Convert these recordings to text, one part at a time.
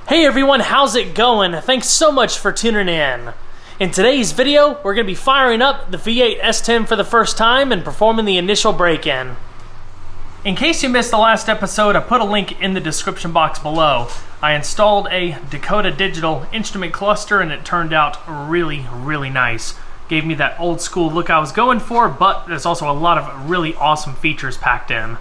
Hey everyone, how's it going? Thanks so much for tuning in. In today's video, we're going to be firing up the V8 S10 for the first time and performing the initial break-in. In case you missed the last episode, I put a link in the description box below. I installed a Dakota Digital instrument cluster and it turned out really nice. Gave me that old school look I was going for, but there's also a lot of really awesome features packed in.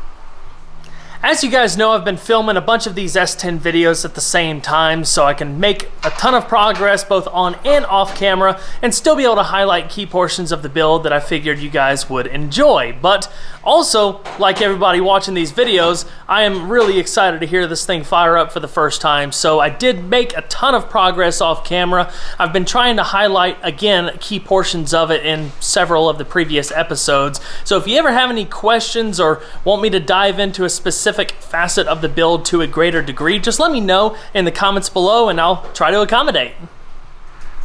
As you guys know, I've been filming a bunch of these S10 videos at the same time, so I can make a ton of progress both on and off camera and still be able to highlight key portions of the build that I figured you guys would enjoy. But also, like everybody watching these videos, I am really excited to hear this thing fire up for the first time, so I did make a ton of progress off camera. I've been trying to highlight, again, key portions of it in several of the previous episodes, so if you ever have any questions or want me to dive into a specific facet of the build to a greater degree, just let me know in the comments below and I'll try to accommodate.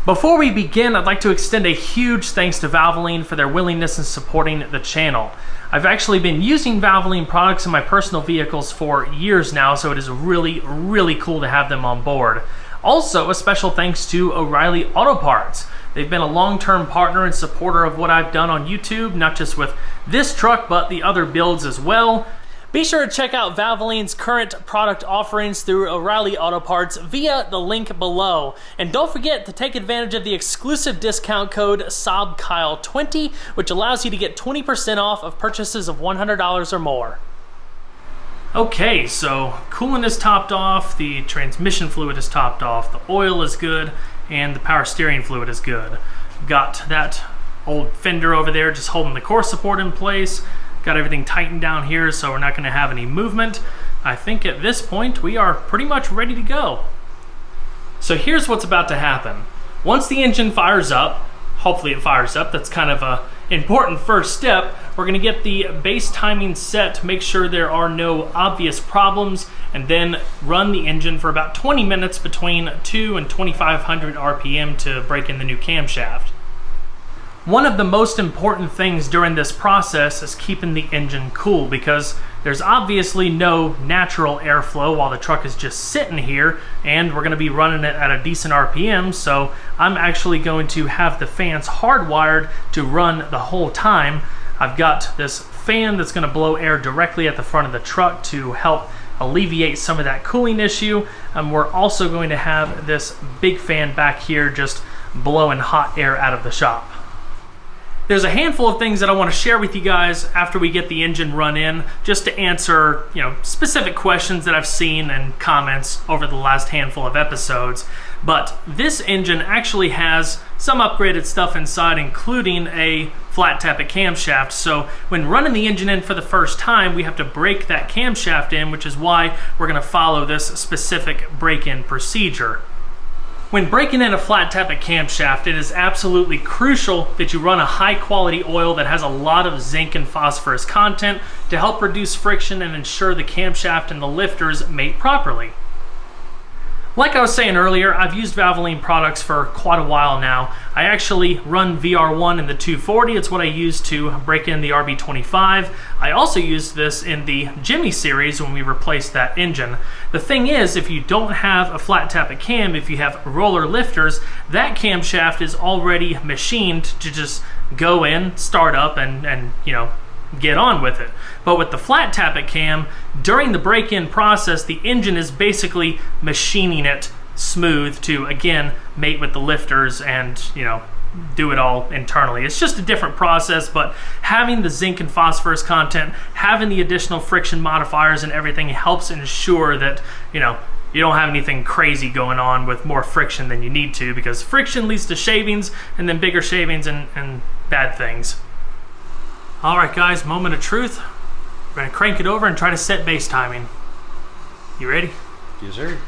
Before we begin, I'd like to extend a huge thanks to Valvoline for their willingness in supporting the channel. I've actually been using Valvoline products in my personal vehicles for years now, so it is really cool to have them on board. Also, a special thanks to O'Reilly Auto Parts. They've been a long-term partner and supporter of what I've done on YouTube, not just with this truck, but the other builds as well. Be sure to check out Valvoline's current product offerings through O'Reilly Auto Parts via the link below. And don't forget to take advantage of the exclusive discount code SOBKYLE20, which allows you to get 20% off of purchases of $100 or more. Okay, so coolant is topped off, the transmission fluid is topped off, the oil is good, and the power steering fluid is good. Got that old fender over there just holding the core support in place. Got everything tightened down here so we're not going to have any movement. I think at this point we are pretty much ready to go. So here's what's about to happen. Once the engine fires up, hopefully it fires up, that's kind of an important first step, we're going to get the base timing set to make sure there are no obvious problems, and then run the engine for about 20 minutes between 2 and 2500 RPM to break in the new camshaft. One of the most important things during this process is keeping the engine cool, because there's obviously no natural airflow while the truck is just sitting here, and we're going to be running it at a decent RPM, so I'm actually going to have the fans hardwired to run the whole time. I've got this fan that's going to blow air directly at the front of the truck to help alleviate some of that cooling issue, and we're also going to have this big fan back here just blowing hot air out of the shop. There's a handful of things that I want to share with you guys after we get the engine run in, just to answer, specific questions that I've seen and comments over the last handful of episodes. But this engine actually has some upgraded stuff inside, including a flat tappet camshaft. So when running the engine in for the first time, we have to break that camshaft in, which is why we're going to follow this specific break-in procedure. When breaking in a flat tappet camshaft, it is absolutely crucial that you run a high quality oil that has a lot of zinc and phosphorus content to help reduce friction and ensure the camshaft and the lifters mate properly. Like I was saying earlier, I've used Valvoline products for quite a while now. I actually run VR1 in the 240. It's what I use to break in the RB25. I also used this in the Jimmy series when we replaced that engine. The thing is, if you don't have a flat tappet cam, if you have roller lifters, that camshaft is already machined to just go in, start up, and get on with it. But with the flat tappet cam, during the break-in process, the engine is basically machining it smooth to, again, mate with the lifters and, do it all internally. It's just a different process, but having the zinc and phosphorus content, having the additional friction modifiers and everything helps ensure that, you don't have anything crazy going on with more friction than you need to, because friction leads to shavings and then bigger shavings and bad things. All right, guys, moment of truth. We're gonna crank it over and try to set base timing. You ready? Yes, sir.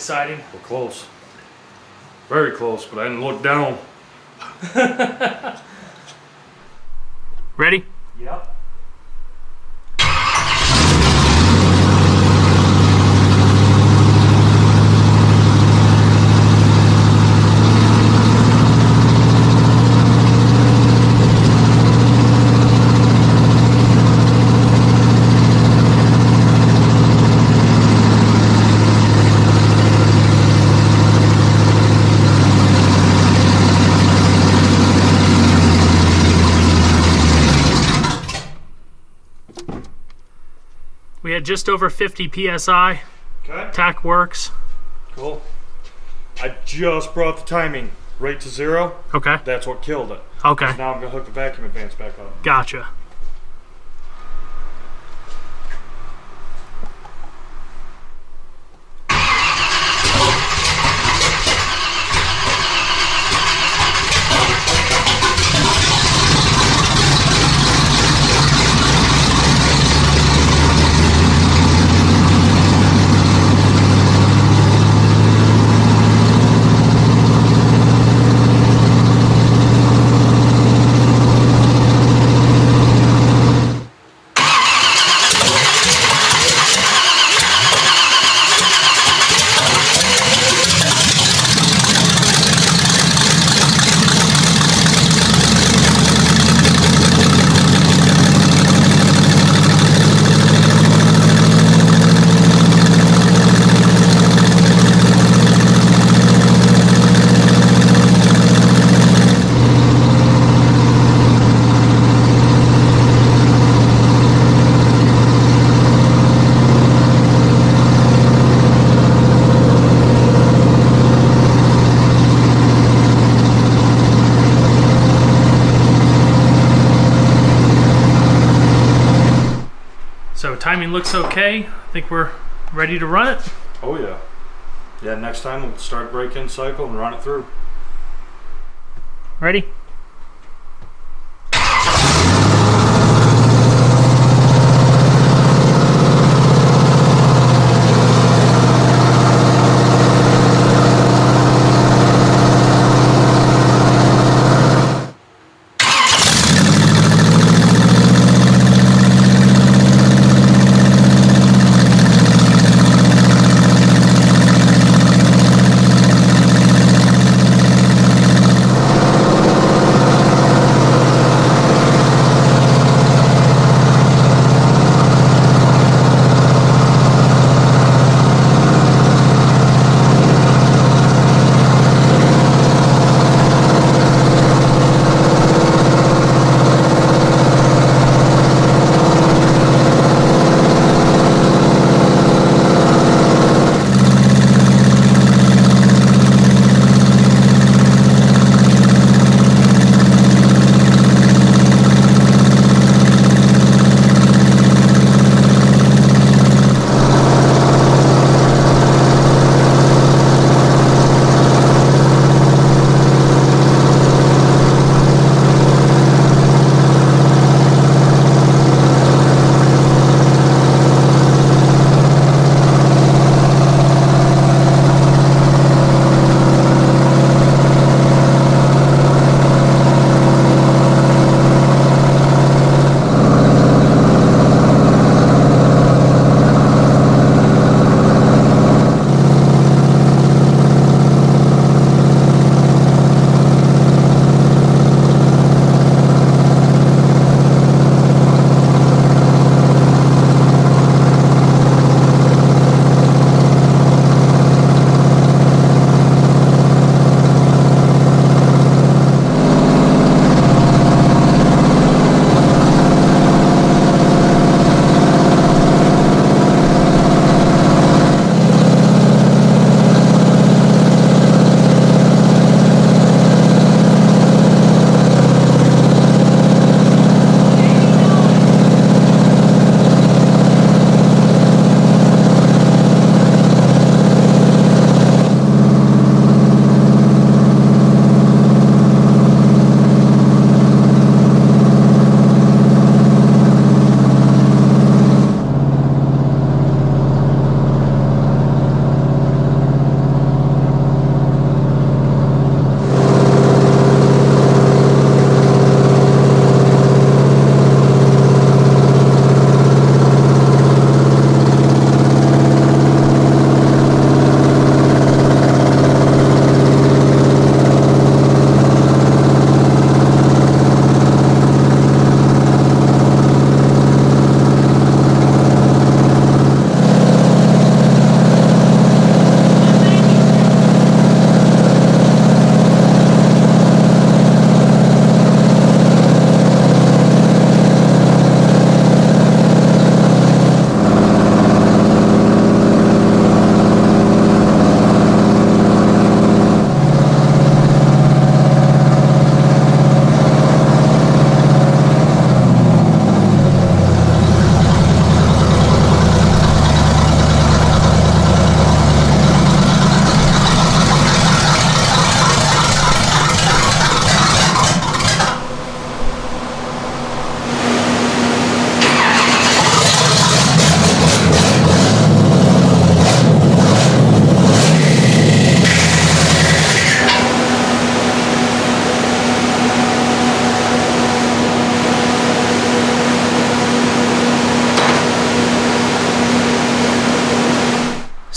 exciting. We're close. Very close, but I didn't look down. Ready? Yep. We had just over 50 PSI. Okay. Tack works. Cool. I just brought the timing right to 0. Okay. That's what killed it. Okay. Now I'm going to hook the vacuum advance back up. Gotcha. So timing looks okay. I think we're ready to run it. Oh yeah. Yeah, next time we'll start break-in cycle and run it through. Ready?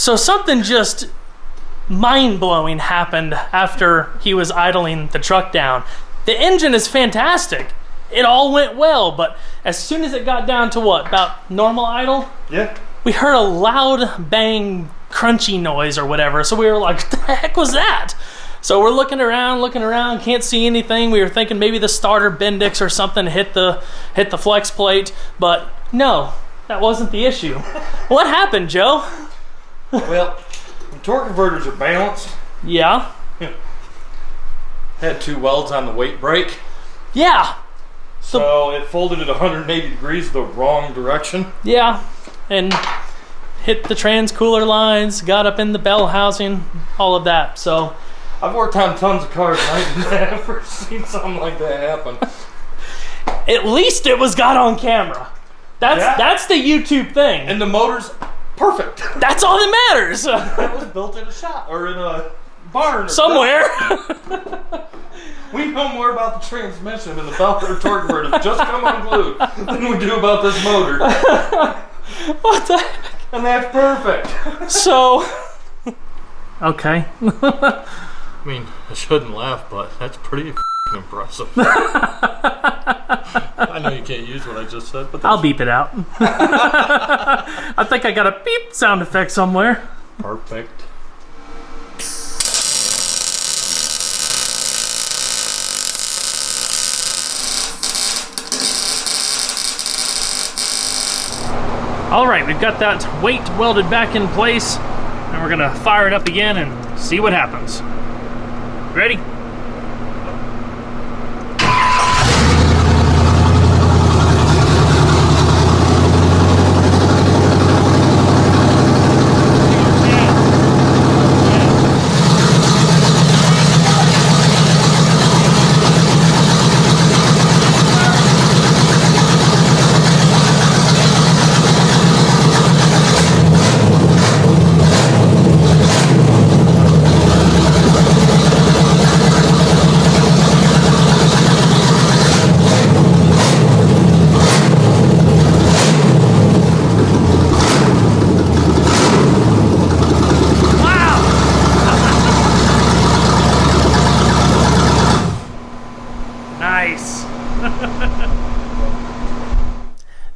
So something just mind-blowing happened after he was idling the truck down. The engine is fantastic. It all went well, but as soon as it got down to what, about normal idle? Yeah. We heard a loud bang, crunchy noise or whatever, so we were like, what the heck was that? So we're looking around, can't see anything. We were thinking maybe the starter Bendix or something hit the flex plate, but no, that wasn't the issue. What happened, Joe? Well, the torque converters are balanced. Yeah? Had 2 welds on the weight brake. Yeah. So it folded at 180 degrees the wrong direction. Yeah, and hit the transcooler lines, got up in the bell housing, all of that. So I've worked on tons of cars and I've never seen something like that happen. At least it was got on camera. That's the YouTube thing. And the motor's perfect. That's all that matters. It was built in a shop or in a barn or somewhere. We know more about the transmission and the belt or torque converters just come unglued than we do about this motor. What the heck? And that's perfect. So, okay. I mean, I shouldn't laugh, but that's pretty impressive. I know you can't use what I just said, but I'll beep it out. I think I got a beep sound effect somewhere. Perfect. All right, we've got that weight welded back in place, and we're gonna fire it up again and see what happens. Ready?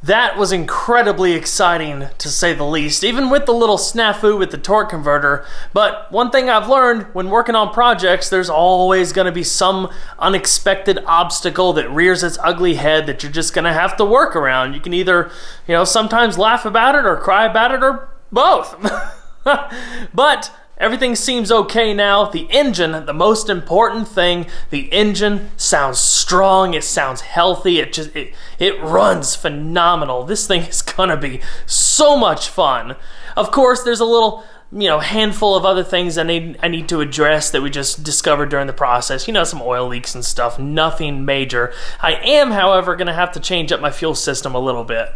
That was incredibly exciting, to say the least, even with the little snafu with the torque converter. But one thing I've learned when working on projects, there's always going to be some unexpected obstacle that rears its ugly head that you're just going to have to work around. You can either, sometimes laugh about it or cry about it or both. But everything seems okay now. The engine, the most important thing, the engine sounds strong, it sounds healthy, it runs phenomenal. This thing is gonna be so much fun. Of course, there's a little, handful of other things I need to address that we just discovered during the process. Some oil leaks and stuff, nothing major. I am, however, gonna have to change up my fuel system a little bit.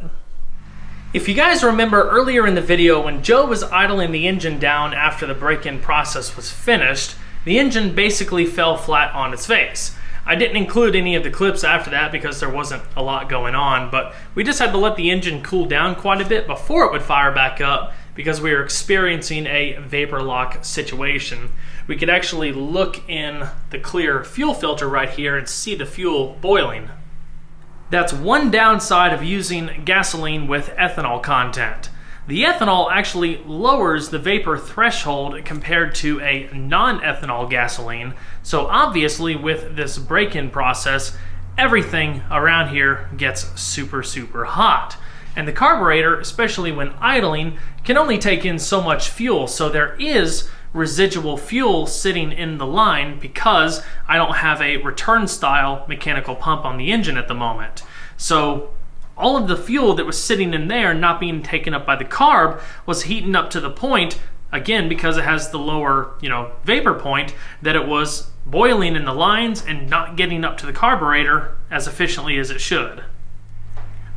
If you guys remember earlier in the video when Joe was idling the engine down after the break-in process was finished, the engine basically fell flat on its face. I didn't include any of the clips after that because there wasn't a lot going on, but we just had to let the engine cool down quite a bit before it would fire back up because we were experiencing a vapor lock situation. We could actually look in the clear fuel filter right here and see the fuel boiling. That's one downside of using gasoline with ethanol content. The ethanol actually lowers the vapor threshold compared to a non-ethanol gasoline, so obviously with this break-in process, everything around here gets super, super hot. And the carburetor, especially when idling, can only take in so much fuel, so there is residual fuel sitting in the line because I don't have a return style mechanical pump on the engine at the moment. So all of the fuel that was sitting in there not being taken up by the carb was heating up to the point, again because it has the lower vapor point, that it was boiling in the lines and not getting up to the carburetor as efficiently as it should.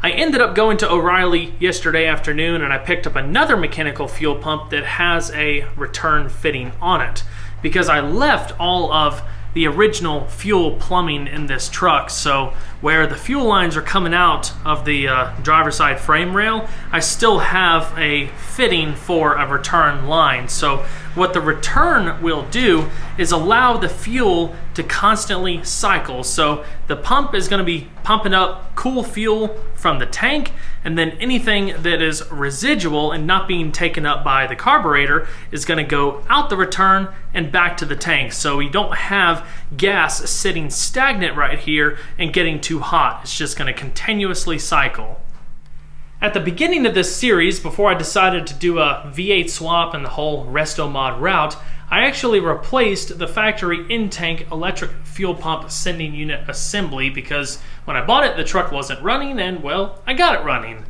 I ended up going to O'Reilly yesterday afternoon and I picked up another mechanical fuel pump that has a return fitting on it because I left all of the original fuel plumbing in this truck. So where the fuel lines are coming out of the driver's side frame rail, I still have a fitting for a return line. So what the return will do is allow the fuel to constantly cycle. So the pump is going to be pumping up cool fuel from the tank, and then anything that is residual and not being taken up by the carburetor is going to go out the return and back to the tank. So we don't have gas sitting stagnant right here and getting too hot. It's just going to continuously cycle. At the beginning of this series, before I decided to do a V8 swap and the whole Restomod route, I actually replaced the factory in-tank electric fuel pump sending unit assembly because when I bought it, the truck wasn't running, and well, I got it running.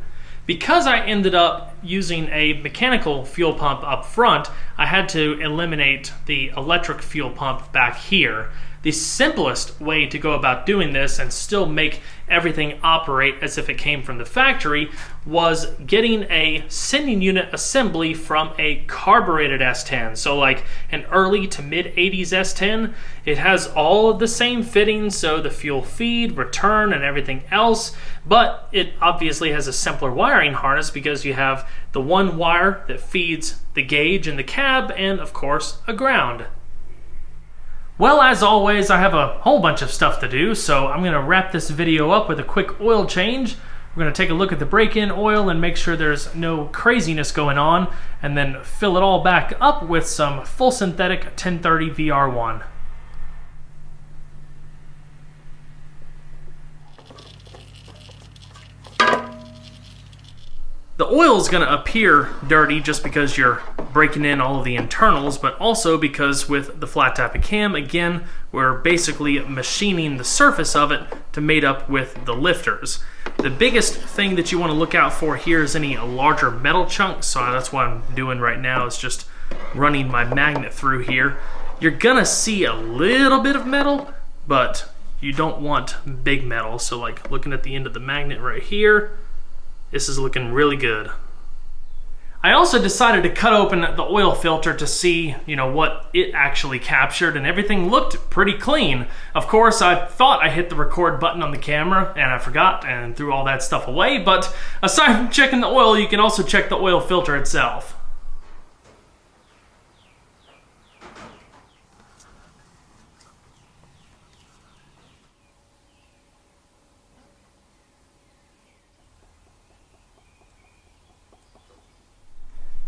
Because I ended up using a mechanical fuel pump up front, I had to eliminate the electric fuel pump back here. The simplest way to go about doing this and still make everything operate as if it came from the factory was getting a sending unit assembly from a carbureted S10. So like an early to mid 80s S10. It has all of the same fittings, so the fuel feed, return, and everything else, but it obviously has a simpler wiring harness because you have the one wire that feeds the gauge in the cab and of course a ground. Well, as always, I have a whole bunch of stuff to do, so I'm going to wrap this video up with a quick oil change. We're going to take a look at the break-in oil and make sure there's no craziness going on, and then fill it all back up with some full synthetic 1030 VR1. The oil is going to appear dirty just because you're breaking in all of the internals, but also because with the flat tappet cam, again, we're basically machining the surface of it to mate up with the lifters. The biggest thing that you want to look out for here is any larger metal chunks, so that's what I'm doing right now is just running my magnet through here. You're gonna see a little bit of metal, but you don't want big metal, so like looking at the end of the magnet right here, this is looking really good. I also decided to cut open the oil filter to see, what it actually captured, and everything looked pretty clean. Of course, I thought I hit the record button on the camera, and I forgot and threw all that stuff away, but aside from checking the oil, you can also check the oil filter itself.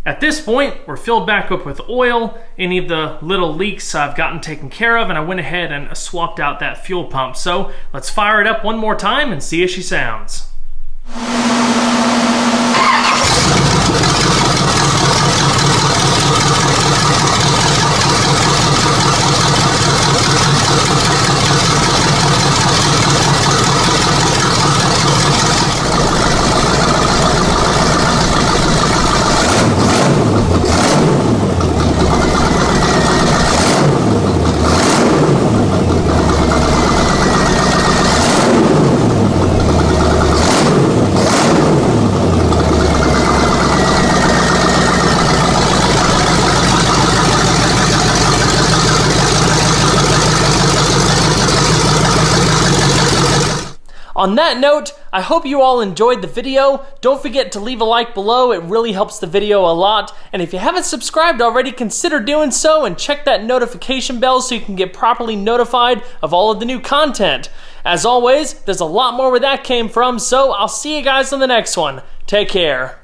At this point, we're filled back up with oil. Any of the little leaks I've gotten taken care of, and I went ahead and swapped out that fuel pump. So let's fire it up one more time and see how she sounds. On that note, I hope you all enjoyed the video. Don't forget to leave a like below, it really helps the video a lot. And if you haven't subscribed already, consider doing so and check that notification bell so you can get properly notified of all of the new content. As always, there's a lot more where that came from, so I'll see you guys on the next one. Take care.